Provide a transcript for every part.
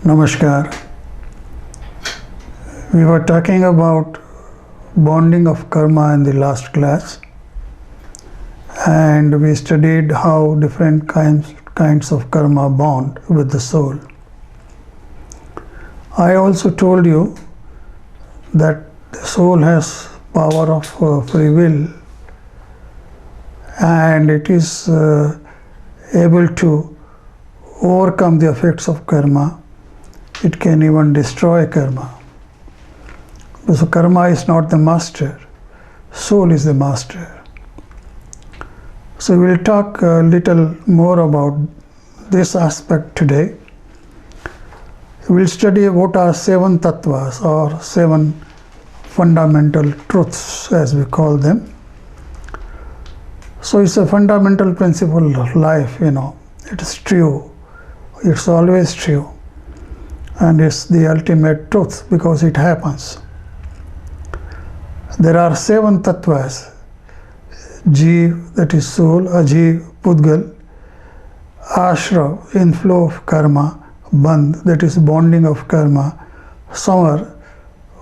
Namaskar. We were talking about bonding of karma in the last class, and we studied how different kinds of karma bond with the soul. I also told you that the soul has power of free will, and it is able to overcome the effects of karma. It can even destroy karma. So karma is not the master, soul is the master. So we'll talk a little more about this aspect today. We'll study what are 7 tattvas, or 7 fundamental truths as we call them. So it's a fundamental principle of life, it is true, it's always true, and it's the ultimate truth because it happens. There are 7 tattvas: Jeev, that is soul; Ajeev, Pudgal; Ashra, inflow of karma; Bandh, that is bonding of karma; Samar,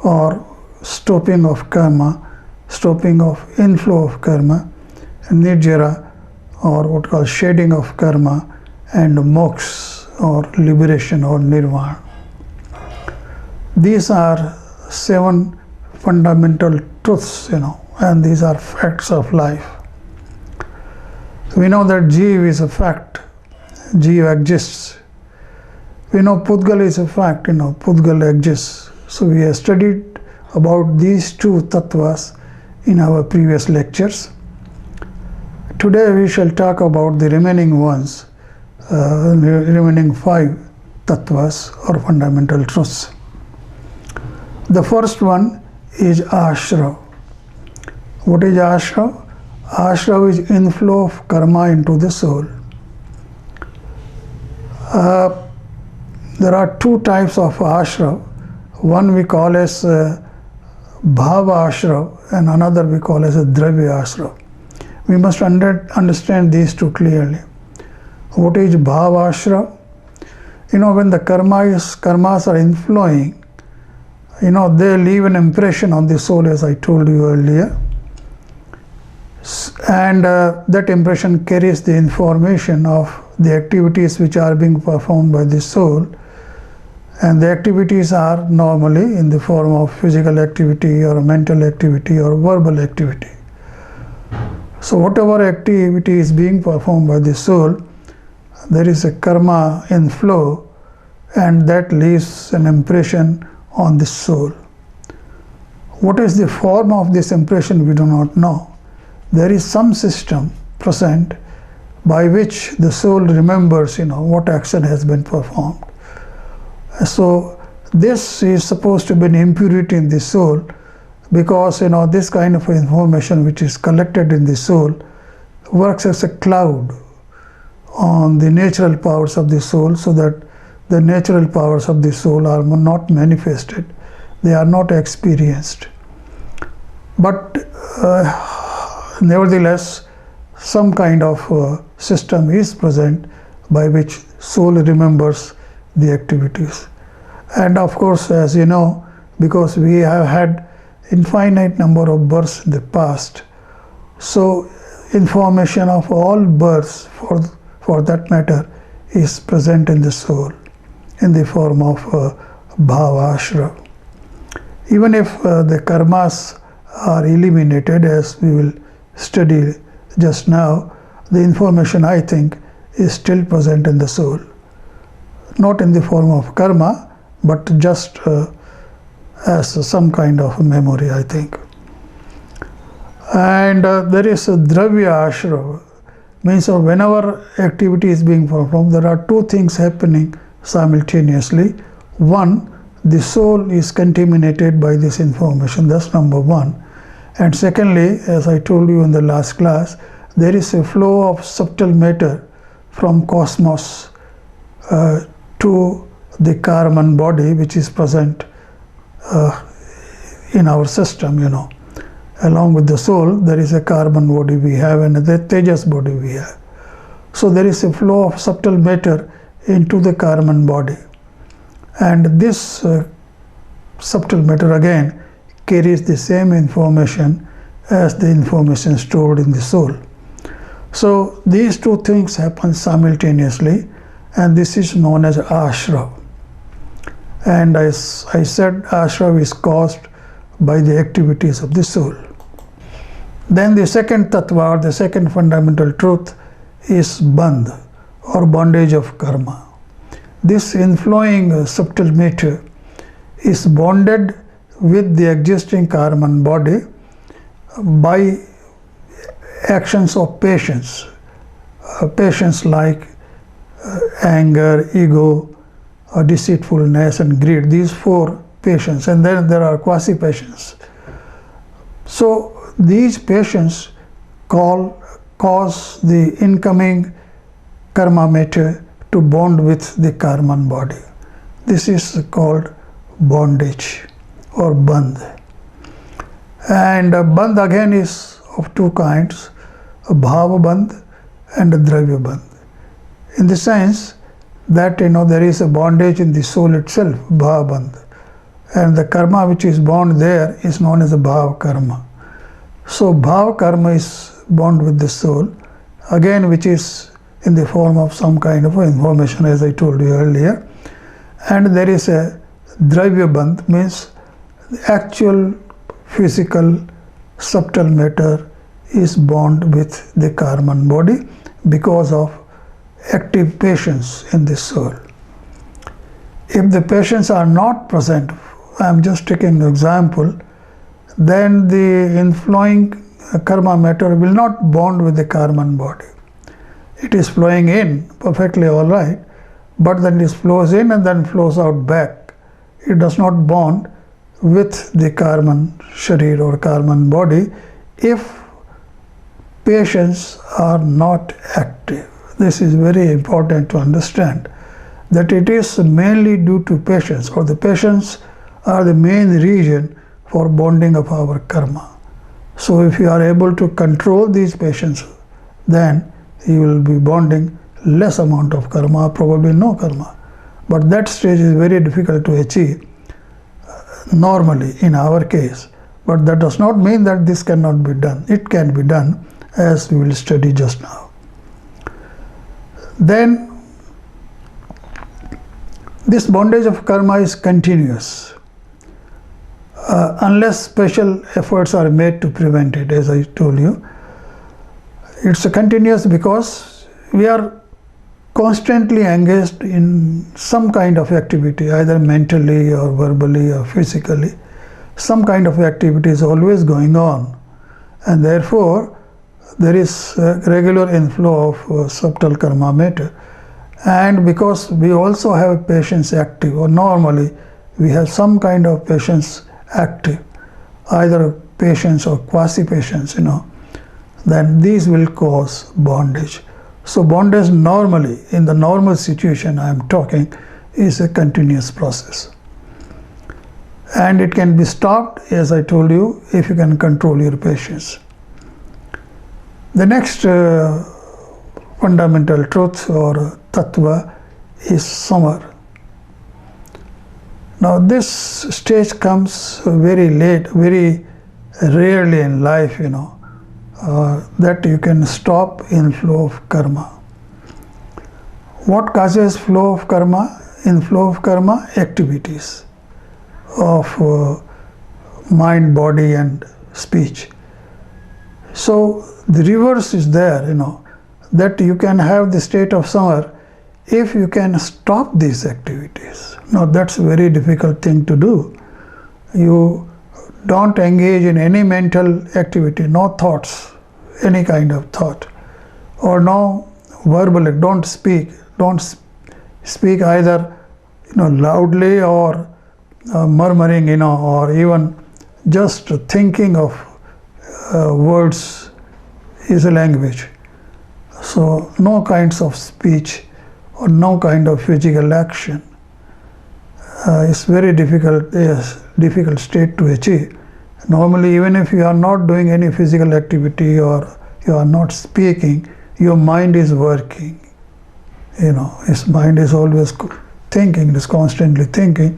or stopping of karma, stopping of inflow of karma; Nirjara, or what called shedding of karma; and moksha, or liberation or nirvana. These are 7 fundamental truths, and these are facts of life. We know that Jeev is a fact, Jeev exists. We know Pudgal is a fact, Pudgal exists. So we have studied about these 2 tattvas in our previous lectures. Today we shall talk about the remaining ones, remaining 5 tattvas or fundamental truths. The first one is ashra. What is ashra? Ashra is inflow of karma into the soul. There are 2 types of ashra. One we call as bhava ashra, and another we call as a dravya ashra. We must understand these 2 clearly. What is bhava ashra? When the karmas are inflowing, they leave an impression on the soul, as I told you earlier. And that impression carries the information of the activities which are being performed by the soul. And the activities are normally in the form of physical activity or mental activity or verbal activity. So whatever activity is being performed by the soul, there is a karma inflow, and that leaves an impression on the soul. What is the form of this impression, we do not know. There is some system present by which the soul remembers, what action has been performed. So this is supposed to be an impurity in the soul, because this kind of information which is collected in the soul works as a cloud on the natural powers of the soul, so that the natural powers of the soul are not manifested, they are not experienced. But nevertheless, some kind of system is present by which soul remembers the activities. And of course, as you know, because we have had infinite number of births in the past, so information of all births, for that matter, is present in the soul in the form of bhava ashra. Even if the karmas are eliminated, as we will study just now, the information, I think, is still present in the soul. Not in the form of karma, but just as some kind of memory, I think. And there is a dravya ashra, means whenever activity is being performed, there are 2 things happening simultaneously. One, the soul is contaminated by this information, that's number 1. And secondly, as I told you in the last class, there is a flow of subtle matter from cosmos to the Karman body, which is present in our system, Along with the soul, there is a Karman body we have and the Tejas body we have. So there is a flow of subtle matter into the Karman body. And this subtle matter again carries the same information as the information stored in the soul. So these two things happen simultaneously, and this is known as ashra. And as I said, ashra is caused by the activities of the soul. Then the second tattva, or the second fundamental truth, is bandh, or bondage of karma. This inflowing subtle matter is bonded with the existing karman body by actions of passions. Passions like anger, ego, deceitfulness, and greed. These four passions, and then there are quasi-passions. So these passions cause the incoming karma matter to bond with the karman body. This is called bondage or bandh. And bandh again is of two kinds, a bhava bandh and a dravya bandh. In the sense that there is a bondage in the soul itself, bhava bandh, and the karma which is bound there is known as a bhava karma. So bhava karma is bound with the soul, again which is in the form of some kind of information, as I told you earlier. And there is a dravya bandh, means the actual physical subtle matter is bound with the karman body because of active passions in the soul. If the passions are not present, I am just taking an example, then the inflowing karma matter will not bond with the karman body. It is flowing in perfectly all right, but then it flows in and then flows out back. It does not bond with the karman sharir or karman body if passions are not active. This is very important to understand, that it is mainly due to passions, or the passions are the main reason for bonding of our karma. So if you are able to control these passions, then you will be bonding less amount of karma, probably no karma. But that stage is very difficult to achieve normally in our case. But that does not mean that this cannot be done. It can be done, as we will study just now. Then this bondage of karma is continuous unless special efforts are made to prevent it, as I told you. It's continuous because we are constantly engaged in some kind of activity, either mentally or verbally or physically. Some kind of activity is always going on, and therefore there is a regular inflow of subtle karma matter. And because we also have patience active, or normally we have some kind of patience active, either patience or quasi-patience, then these will cause bondage. So bondage normally, in the normal situation I am talking, is a continuous process. And it can be stopped, as I told you, if you can control your patience. The next fundamental truth or tattva is samar. Now this stage comes very late, very rarely in life, that you can stop inflow of karma. What causes flow of karma? Inflow of karma? Activities of mind, body and speech. So the reverse is there, that you can have the state of samar if you can stop these activities. Now that's a very difficult thing to do. You don't engage in any mental activity, no thoughts, any kind of thought, or no verbally, don't speak either loudly or murmuring, or even just thinking of words is a language. So no kinds of speech or no kind of physical action. It's very difficult state to achieve. Normally, even if you are not doing any physical activity or you are not speaking, your mind is working. His mind is always thinking, it is constantly thinking,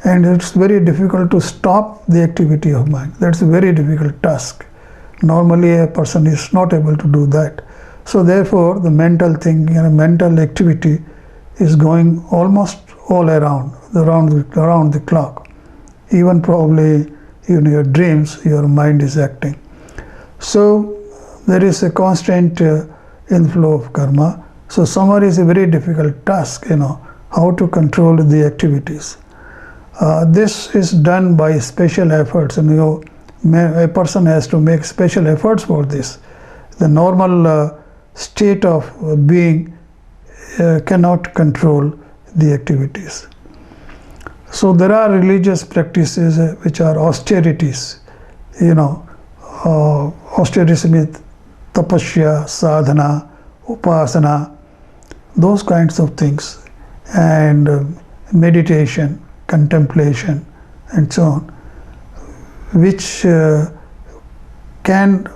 and it's very difficult to stop the activity of mind. That's a very difficult task. Normally a person is not able to do that. So therefore the mental thinking and mental activity is going almost all around the clock. Even probably in your dreams your mind is acting. So there is a constant inflow of karma. So samar is a very difficult task, how to control the activities. This is done by special efforts, and a person has to make special efforts for this. The normal state of being cannot control the activities. So there are religious practices which are austerities. Austerity means tapasya, sadhana, upasana, those kinds of things, and meditation, contemplation, and so on, which can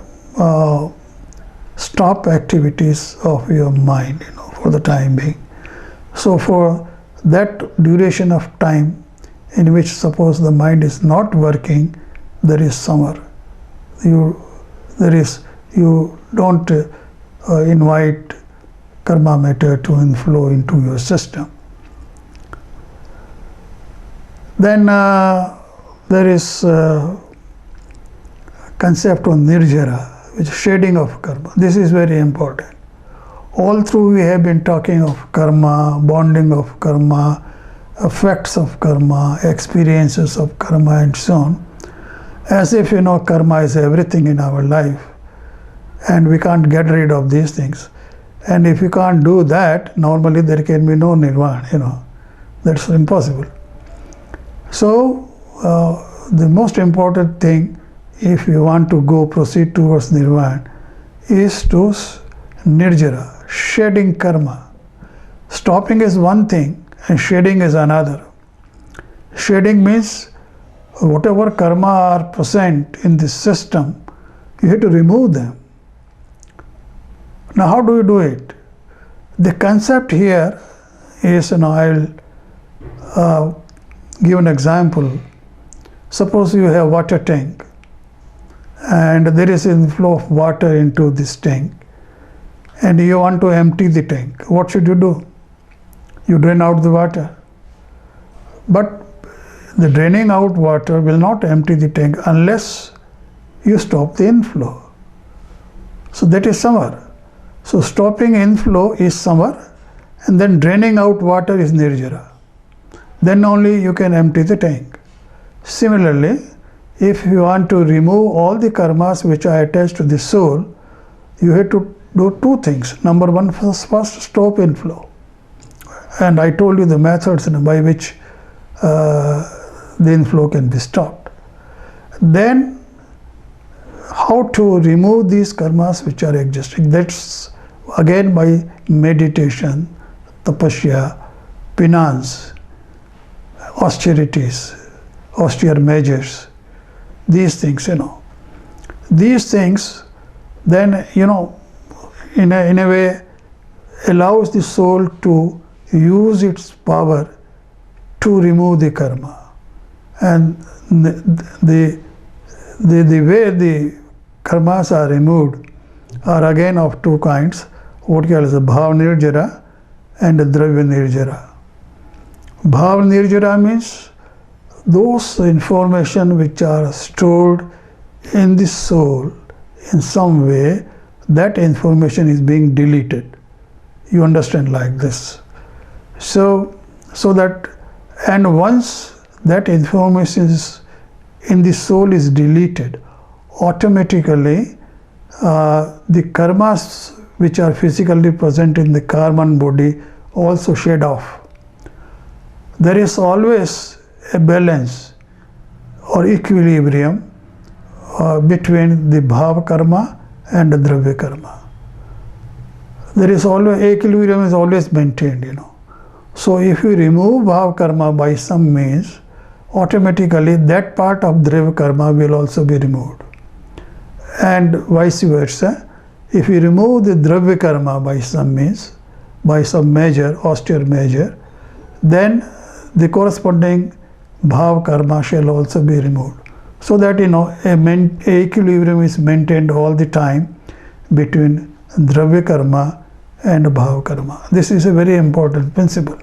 stop activities of your mind, for the time being. So for that duration of time in which suppose the mind is not working, there is samar. You don't invite karma matter to inflow into your system. Then there is concept of nirjara, which is shedding of karma. This is very important. All through we have been talking of karma, bonding of karma, effects of karma, experiences of karma, and so on, as if karma is everything in our life and we can't get rid of these things. And if you can't do that, normally there can be no nirvana, that's impossible. So the most important thing, if you want to proceed towards nirvana, is to nirjara, shedding karma. Stopping is one thing and shedding is another. Shedding means whatever karma are present in this system, you have to remove them. Now how do you do it? The concept here is, I'll give an example. Suppose you have water tank and there is inflow of water into this tank and you want to empty the tank. What should you do? You drain out the water. But the draining out water will not empty the tank unless you stop the inflow. So that is samar. So stopping inflow is samar, and then draining out water is nirjara. Then only you can empty the tank. Similarly, if you want to remove all the karmas which are attached to the soul, you have to do two things. Number one, first stop inflow. And I told you the methods by which the inflow can be stopped. Then how to remove these karmas which are existing? That's again by meditation, tapasya, penance, austerities, austere measures, these things, These things then, in a way allows the soul to use its power to remove the karma. And the way the karmas are removed are again of two kinds, what we call as a bhav nirjara and a dravya nirjara. Bhav nirjara means those information which are stored in the soul in some way, that information is being deleted. You understand, like this. So that, and once that information is in the soul is deleted, automatically the karmas which are physically present in the karman body also shed off. There is always a balance or equilibrium between the bhav karma and the dravya karma. There is always, equilibrium is always maintained, So if you remove bhav karma by some means, automatically that part of dravya karma will also be removed. And vice versa, if you remove the dravya karma by some means, by some measure, austere measure, then the corresponding bhav karma shall also be removed, so that a equilibrium is maintained all the time between dravya karma and bhav karma. This is a very important principle.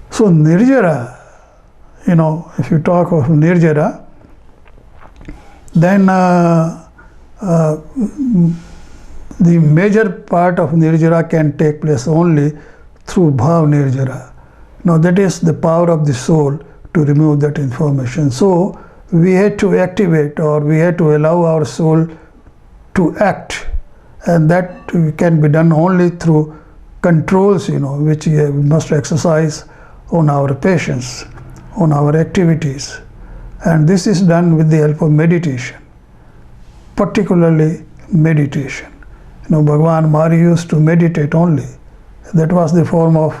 So nirjara, if you talk of nirjara, then the major part of nirjara can take place only through bhav nirjara. Now that is the power of the soul to remove that information. So we had to activate, or we had to allow our soul to act, and that can be done only through controls, which we must exercise on our patience, on our activities. And this is done with the help of meditation, particularly meditation. Bhagavan Mahari used to meditate only. That was the form of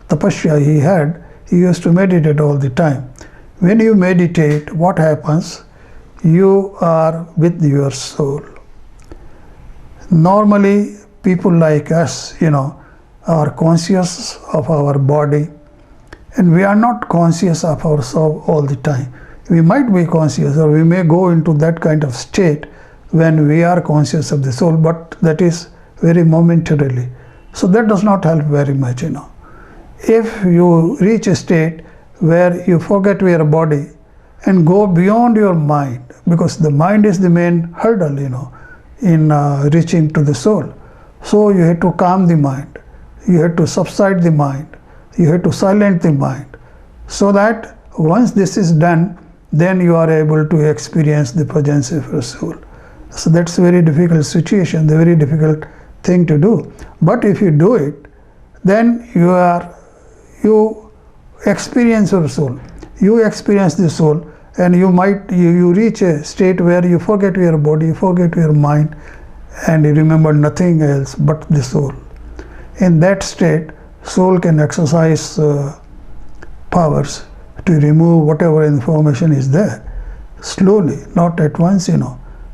tapasya he had. He used to meditate all the time. When you meditate, what happens? You are with your soul. Normally, people like us, are conscious of our body, and we are not conscious of ourselves all the time. We might be conscious, or we may go into that kind of state when we are conscious of the soul, but that is very momentarily. So that does not help very much, If you reach a state where you forget your body and go beyond your mind, because the mind is the main hurdle, in reaching to the soul. So you have to calm the mind, you have to subside the mind, you have to silence the mind, so that once this is done, then you are able to experience the presence of your soul. So that's a very difficult situation, the very difficult thing to do. But if you do it, then you experience your soul, you experience the soul, and you reach a state where you forget your body, you forget your mind, and you remember nothing else but the soul. In that state, soul can exercise powers to remove whatever information is there, slowly, not at once,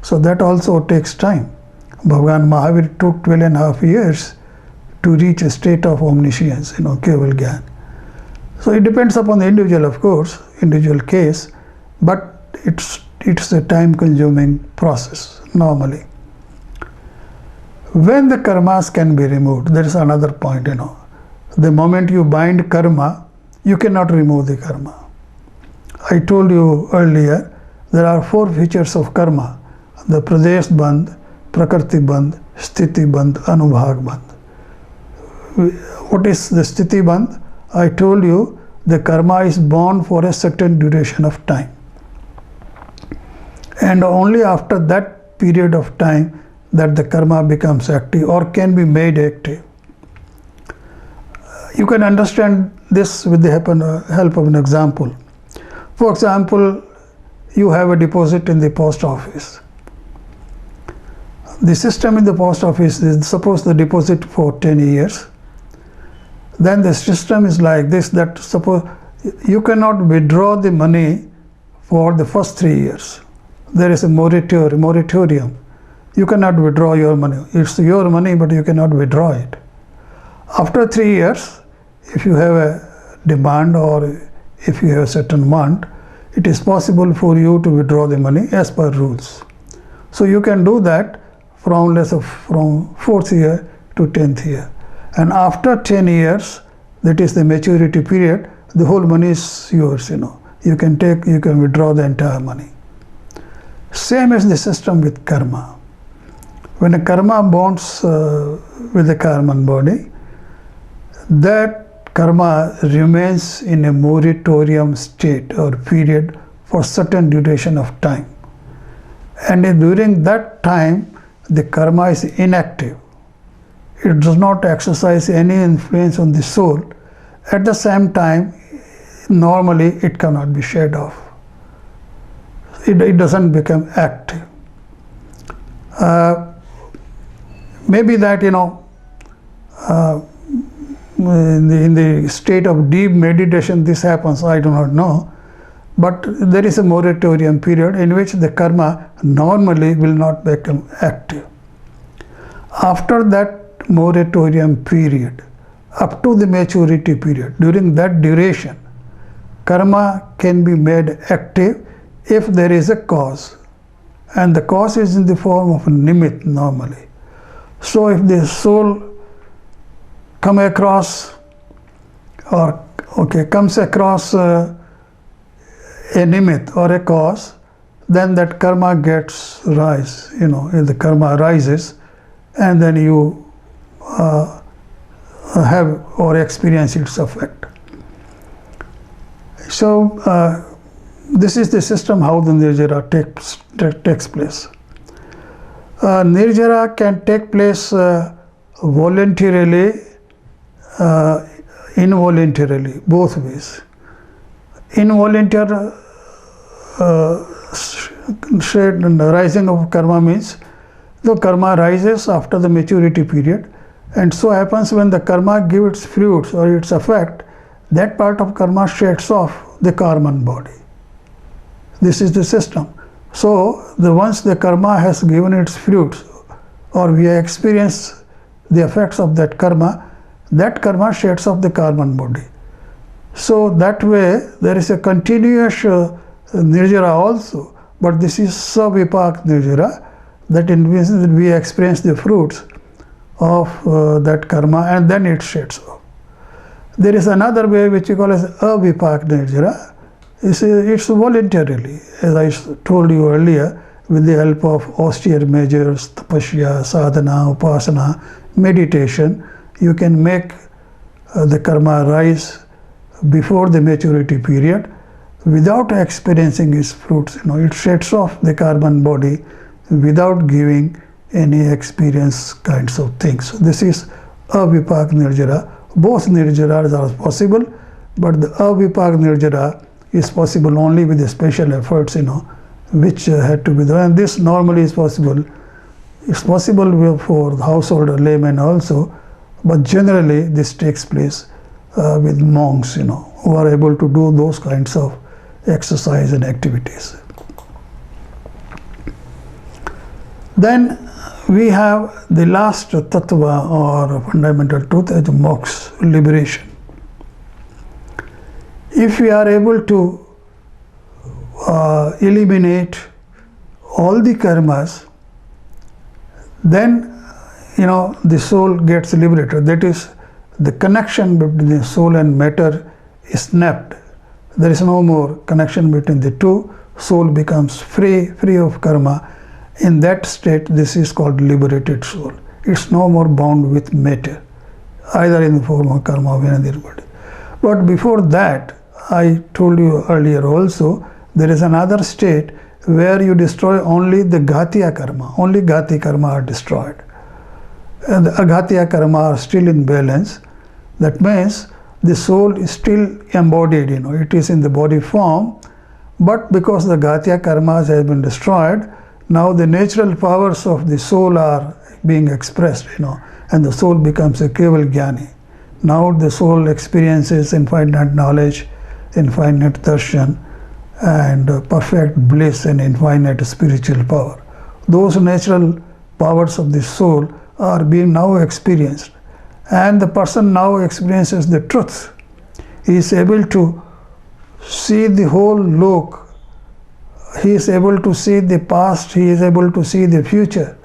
So that also takes time. Bhagavan Mahavir took 12.5 years to reach a state of omniscience, Keval Gyan. So it depends upon the individual, of course, individual case, but it's a time-consuming process normally. When the karmas can be removed, there is another point, The moment you bind karma, you cannot remove the karma. I told you earlier, there are 4 features of karma: the pradesh bandh, prakriti bandh, sthiti bandh, anubhag bandh. What is the sthiti bandh? I told you the karma is born for a certain duration of time, and only after that period of time that the karma becomes active or can be made active. You can understand this with the help of an example. For example, you have a deposit in the post office. The system in the post office is, suppose the deposit for 10 years. Then the system is like this, that suppose you cannot withdraw the money for the first 3 years. There is a moratorium. You cannot withdraw your money. It's your money, but you cannot withdraw it. After 3 years, if you have a demand or if you have a certain amount, it is possible for you to withdraw the money as per rules. So you can do that from 4th year to 10th year. And after 10 years, that is the maturity period, the whole money is yours, You can withdraw the entire money. Same as the system with karma. When a karma bonds with the karman body, that karma remains in a moratorium state or period for certain duration of time. And during that time, the karma is inactive. It does not exercise any influence on the soul. At the same time, normally it cannot be shed off. It doesn't become active. Maybe that, in the state of deep meditation this happens, I do not know. But there is a moratorium period in which the karma normally will not become active. After that moratorium period, up to the maturity period. During that duration, karma can be made active if there is a cause, and the cause is in the form of a nimit normally. So if the soul comes across a nimit or a cause, then that karma gets rise. If the karma rises, and then you have or experience its effect. So this is the system how the nirjara takes place. Nirjara can take place voluntarily, involuntarily, both ways. Involuntary rising of karma means the karma rises after the maturity period, and so happens when the karma gives its fruits or its effect, that part of karma sheds off the karman body. This is the system. So once the karma has given its fruits, or we experience the effects of that karma sheds off the karman body. So that way there is a continuous nirjara also, but this is savipak nirjara, that in which we experience the fruits of that karma and then it sheds off. There is another way which we call as avipak nirjara. It's voluntarily, as I told you earlier, with the help of austere measures, tapasya, sadhana, upasana, meditation, you can make the karma rise before the maturity period without experiencing its fruits. It sheds off the karman body without giving any experience kinds of things. This is avipak nirjara. Both nirjaras are possible, but the avipak nirjara is possible only with the special efforts, which had to be done. And this normally is possible. It's possible for the household laymen also, but generally this takes place with monks, who are able to do those kinds of exercise and activities. Then we have the last tattva or fundamental truth as moksha, liberation. If we are able to eliminate all the karmas, then the soul gets liberated. That is, the connection between the soul and matter is snapped. There is no more connection between the two. Soul becomes free of karma. In that state, this is called liberated soul. It's no more bound with matter, either in the form of karma or another body. But before that, I told you earlier also, there is another state where you destroy only the ghatiya karma. Only ghati karma are destroyed. And the aghatiya karma are still in balance. That means the soul is still embodied, it is in the body form, but because the ghatiya karmas have been destroyed, now the natural powers of the soul are being expressed, and the soul becomes a keval jnani. Now the soul experiences infinite knowledge, infinite darshan, and perfect bliss and infinite spiritual power. Those natural powers of the soul are being now experienced, and the person now experiences the truth. He is able to see the whole lok. He is able to see the past, he is able to see the future.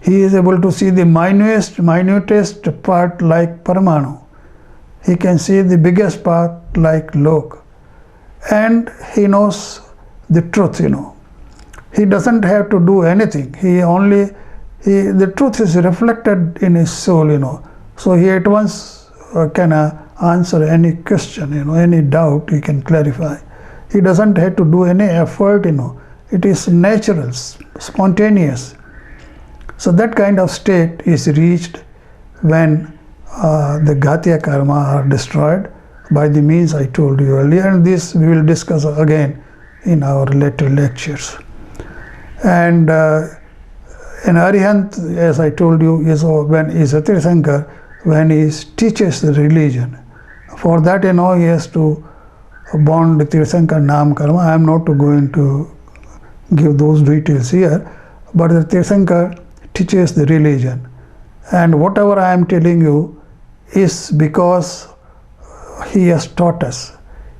He is able to see the minutest part like Paramanu. He can see the biggest part like lok. And he knows the truth, He doesn't have to do anything. The truth is reflected in his soul, So he at once can answer any question, any doubt he can clarify. He doesn't have to do any effort, It is natural, spontaneous. So that kind of state is reached when the ghatiya karma are destroyed by the means I told you earlier, and this we will discuss again in our later lectures. And an arihant, as I told you, is a Tirthankar when he teaches the religion. For that, he has to bond the Tirthankar Nam Karma. I am not going to give those details here, but the Tirthankar teaches the religion. And whatever I am telling you is because he has taught us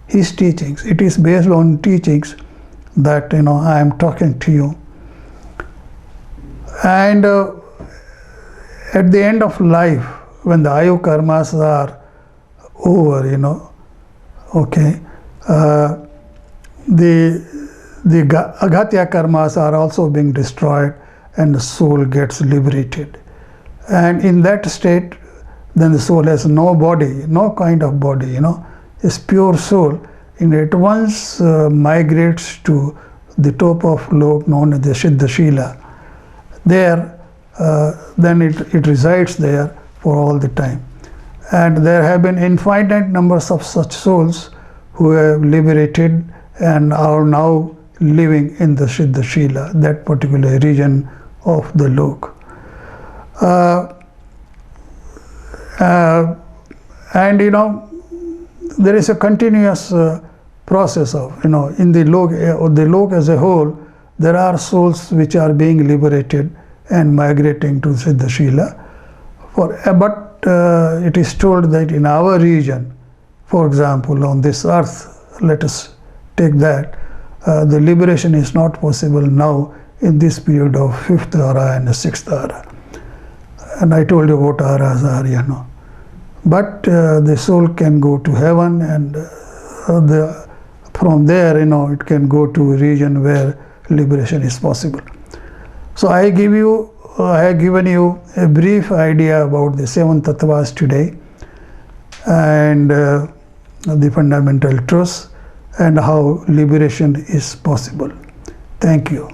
his teachings. It is based on teachings that I am talking to you. And at the end of life, when the ayu karmas are over, okay, the agatya karmas are also being destroyed, and the soul gets liberated. And in that state, then the soul has no body, no kind of body, it's pure soul, and it once migrates to the top of lok known as the Siddha Shila. There, then it resides there for all the time. And there have been infinite numbers of such souls who have liberated and are now living in the Siddha Shila, that particular region of the lok. And there is a continuous process of, in the lok as a whole, there are souls which are being liberated and migrating to Siddha Shila. But it is told that in our region, for example, on this earth, let us take that, the liberation is not possible now in this period of 5th ara and 6th ara. And I told you what aras are, But the soul can go to heaven, and from there, it can go to a region where liberation is possible. So I have given you a brief idea about the 7 tattvas today, and the fundamental truths, and how liberation is possible. Thank you.